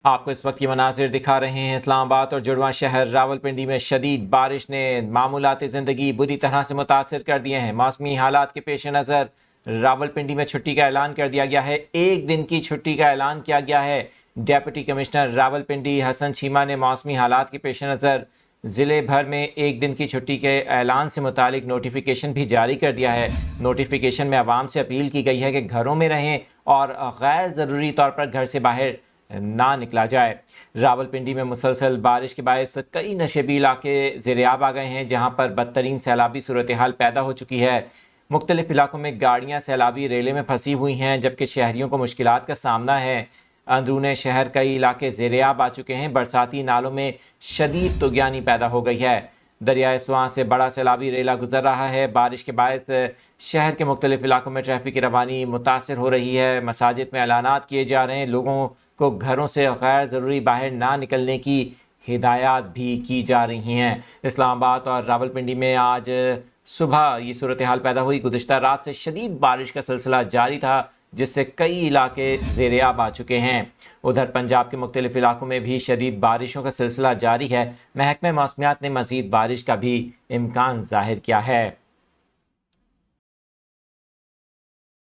آپ کو اس وقت کی مناظر دکھا رہے ہیں۔ اسلام آباد اور جڑواں شہر راولپنڈی میں شدید بارش نے معمولات زندگی بری طرح سے متاثر کر دیے ہیں۔ موسمی حالات کے پیش نظر راولپنڈی میں چھٹی کا اعلان کر دیا گیا ہے۔ ایک دن کی چھٹی کا اعلان کیا گیا ہے۔ ڈیپٹی کمشنر راولپنڈی حسن چیمہ نے موسمی حالات کے پیش نظر ضلع بھر میں ایک دن کی چھٹی کے اعلان سے متعلق نوٹیفیکیشن بھی جاری کر دیا ہے۔ نوٹیفیکیشن میں عوام سے اپیل کی گئی ہے کہ گھروں میں رہیں اور غیر ضروری طور پر گھر سے باہر نہ نکلا جائے۔ راولپنڈی میں مسلسل بارش کے باعث کئی نشیبی علاقے زیر آب آ گئے ہیں، جہاں پر بدترین سیلابی صورتحال پیدا ہو چکی ہے۔ مختلف علاقوں میں گاڑیاں سیلابی ریلے میں پھنسی ہوئی ہیں، جبکہ شہریوں کو مشکلات کا سامنا ہے۔ اندرون شہر کئی علاقے زیر آب آ چکے ہیں۔ برساتی نالوں میں شدید طغیانی پیدا ہو گئی ہے۔ دریائے سواں سے بڑا سیلابی ریلا گزر رہا ہے۔ بارش کے باعث شہر کے مختلف علاقوں میں ٹریفک کی روانی متاثر ہو رہی ہے۔ مساجد میں اعلانات کیے جا رہے ہیں، لوگوں کو گھروں سے غیر ضروری باہر نہ نکلنے کی ہدایات بھی کی جا رہی ہیں۔ اسلام آباد اور راولپنڈی میں آج صبح یہ صورتحال پیدا ہوئی۔ گزشتہ رات سے شدید بارش کا سلسلہ جاری تھا، جس سے کئی علاقے زیر آب آ چکے ہیں۔ ادھر پنجاب کے مختلف علاقوں میں بھی شدید بارشوں کا سلسلہ جاری ہے۔ محکمہ موسمیات نے مزید بارش کا بھی امکان ظاہر کیا ہے۔